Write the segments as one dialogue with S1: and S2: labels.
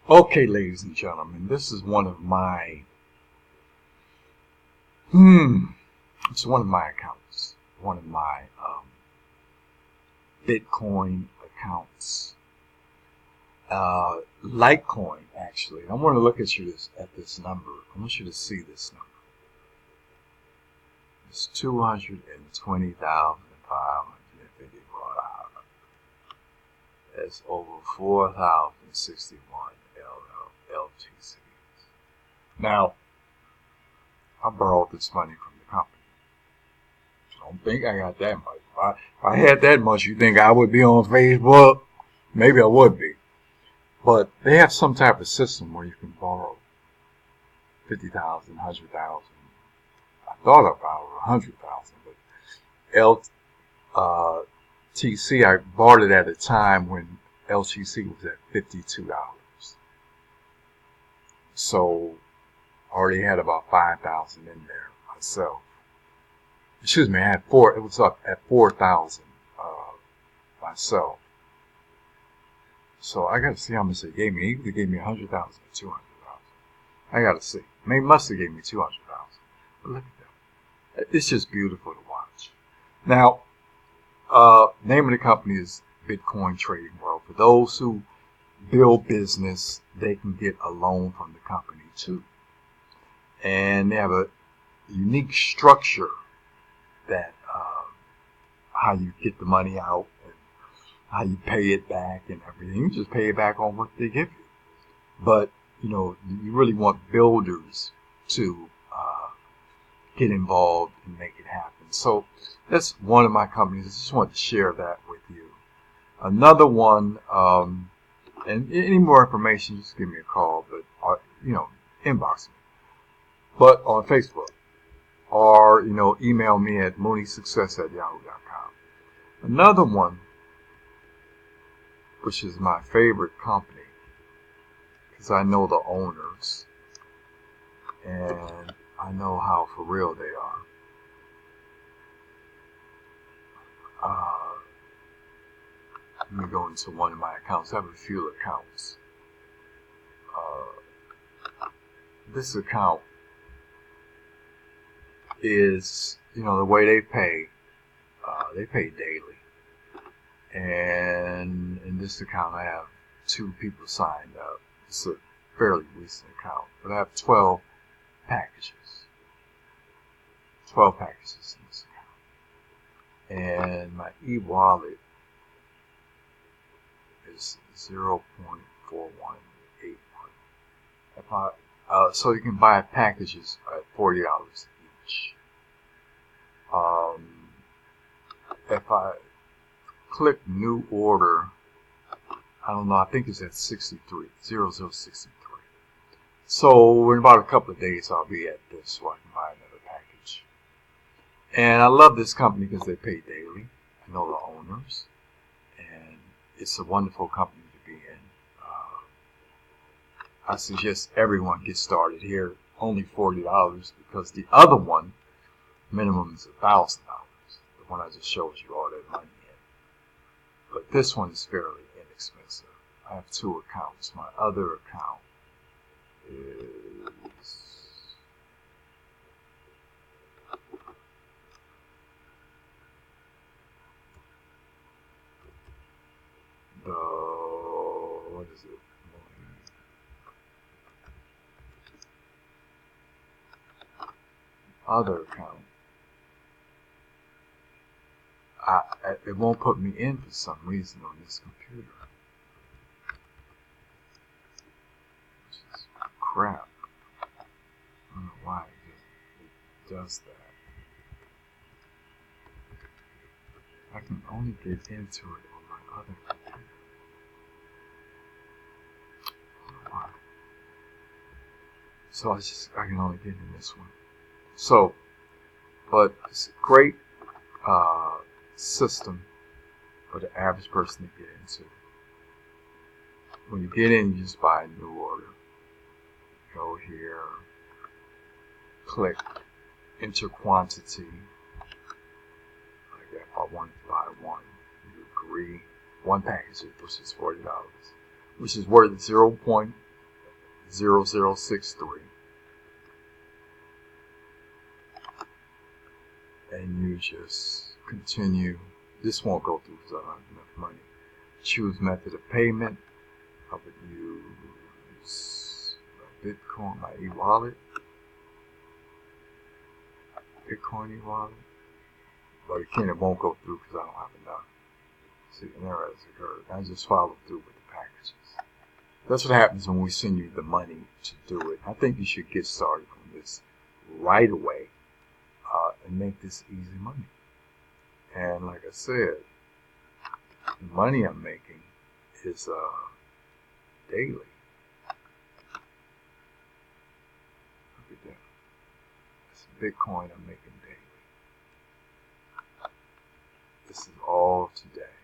S1: Okay, ladies and gentlemen, this is one of my it's one of my accounts, one of my Bitcoin accounts, Litecoin actually. I want to look at this number. I want you to see this number. It's 220,554. That's over 4,061 LTCs. Now, I borrowed this money from the company. I don't think I got that much. If I had that much, you think I would be on Facebook? Maybe I would be. But they have some type of system where you can borrow 50,000, 100,000. I thought I borrowed 100,000, but LTC, I bought it at a time when LTC was at $52. So I already had about 5,000 in there myself. Excuse me, I had it was up at 4,000 myself. So I got to see how much they gave me. He either gave me 100,000 or 200,000. I got to see. They must have gave me 200,000. But look at that. It's just beautiful to watch. Now, name of the company is Bitcoin Trading World. For those who build business, they can get a loan from the company too. And they have a unique structure that how you get the money out and how you pay it back and everything. You just pay it back on what they give you. But, you really want builders to get involved and make it happen. So that's one of my companies. I just want to share that with you. Another one, and any more information, just give me a call, but, inbox me. But on Facebook, or, email me at mooneysuccess@yahoo.com. Another one, which is my favorite company, because I know the owners, and I know how for real they are. Let me go into one of my accounts. I have a few accounts. This account is, the way they pay daily. And in this account, I have 2 people signed up. It's a fairly recent account, but I have 12 packages. 12 packages in this account. And my e-wallet is 0.4181. So you can buy packages at $40 each. If I click new order, I don't know, I think it's at 0063. So in about a couple of days I'll be at this so I can buy another package. And I love this company because they pay daily. I know the owners. And it's a wonderful company to be in. I suggest everyone get started here. Only $40 because the other one, minimum is $1,000. The one I just showed you all that money in. But this one is fairly inexpensive. I have 2 accounts. My other account is what is it? Other account. It won't put me in for some reason on this computer. Which is crap. I don't know why it does that. I can only get into it on my other computer. I don't know why. So I can only get in this one. So, but it's a great system for the average person to get into. When you get in, you just buy a new order. Go here, click, enter quantity. Like if I wanted to buy one, you agree. One package, which is $40, which is worth 0.4181 0063. And you just continue. This won't go through because I don't have enough money. Choose method of payment. I would use my Bitcoin, my e-wallet. Bitcoin e-wallet. But again, it won't go through because I don't have enough. See, an error has occurred. I just follow through with the packages. That's what happens when we send you the money to do it. I think you should get started on this right away and make this easy money. And like I said, the money I'm making is daily. Look at that. That's Bitcoin I'm making daily. This is all today.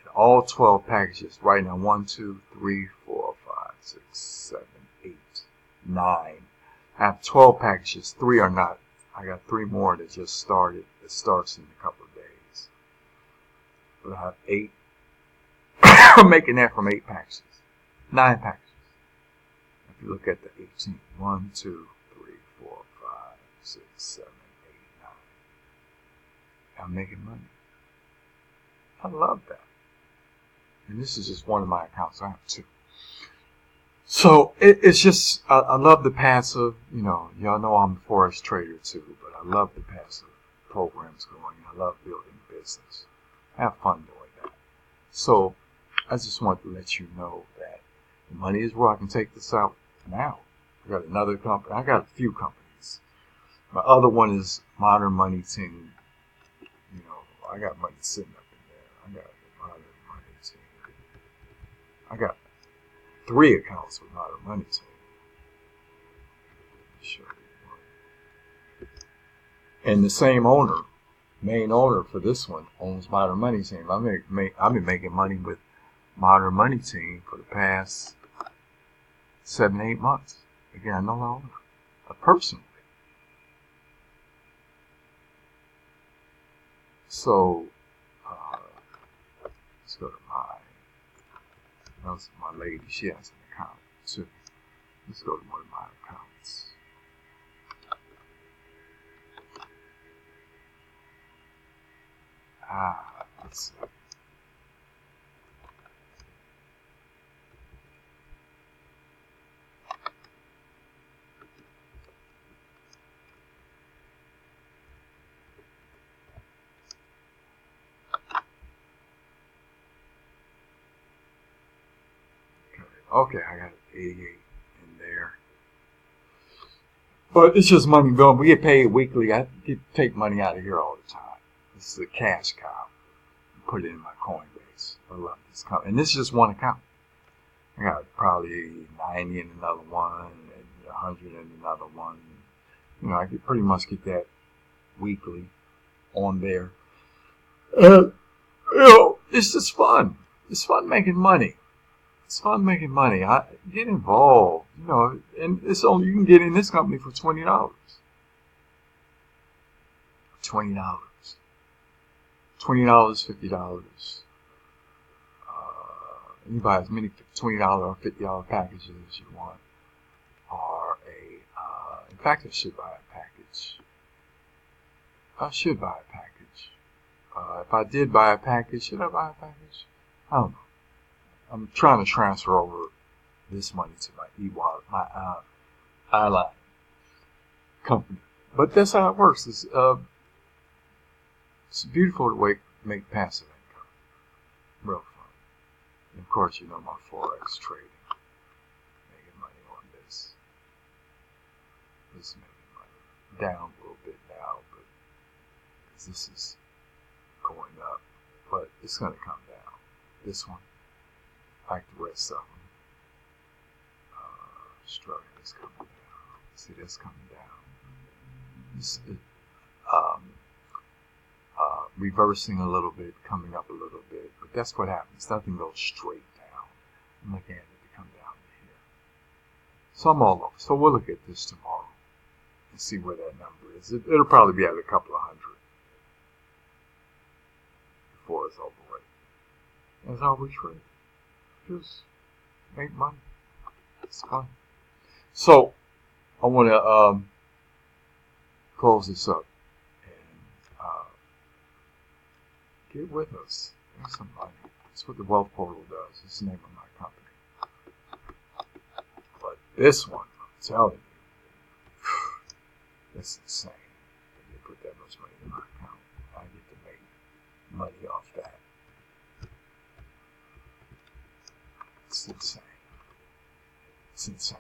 S1: And all 12 packages right now. 1, 2, 3, 4, 5, 6, 7, 8, 9. I have 12 packages. 3 are not. I got 3 more that just started. It starts in a couple of days. But I have 8. I'm making that from 8 packages. 9 packages. If you look at the 18. 1, 2, 3, 4, 5, 6, 7, 8, 9. I'm making money. I love that. And this is just one of my accounts. I have 2. So it's just, I love the passive. You know, y'all know I'm a Forex trader too, but I love the passive programs going. I love building business. I have fun doing that. So I just want to let you know that the money is where I can take this out now. I got another company. I got a few companies. My other one is Modern Money Team. You know, I got money sitting up in there. I got Modern Money Team. I got 3 accounts with Modern Money Team. Show you one. And the same owner, main owner for this one, owns Modern Money Team. I've been making money with Modern Money Team for the past 7, 8 months. Again, I know the owner personally. So let's go to that's my lady. She has an account too. Let's go to one of my accounts. Let's see. Okay, I got 88 in there. But it's just money going. We get paid weekly. I take money out of here all the time. This is a cash cow. Put it in my Coinbase. I love this account. And this is just one account. I got probably 90 in another one and 100 in another one. You know, I could pretty much get that weekly on there. You know, it's just fun. It's fun making money. It's fun making money. I get involved, you know, and it's only you can get in this company for $20. $20. $20, $50. You buy as many $20 or $50 packages as you want. Or in fact, I should buy a package. If I did buy a package, should I buy a package? I don't know. I'm trying to transfer over this money to my e-wallet, my iLine company. But that's how it works. It's beautiful to make passive income. Real fun. And of course, you know my Forex trading. Making money on this. This is making money. Down a little bit now, but this is going up. But it's going to come down. This one. Like the rest of them. Australia is coming down. See, that's coming down. This is reversing a little bit, coming up a little bit. But that's what happens. Nothing goes straight down. I'm looking at it to come down to here. So I'm all over. So we'll look at this tomorrow and see where that number is. It'll probably be at a couple of hundred before it's over with. That's how we trade. Just make money. It's fun. So I want to close this up and get with us. Make some money. That's what the Wealth Portal does. It's the name of my company. But this one, I'm telling you, that's insane. They put that much money in my account. I get to make money off that. It's insane. It's insane.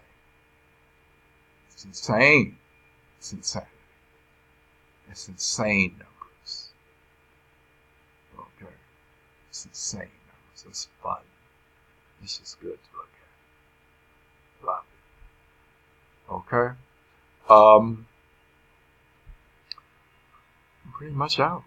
S1: It's insane. It's insane. It's insane numbers. Okay. It's insane numbers. It's fun. It's just good to look at. Love it. Okay. I'm pretty much out.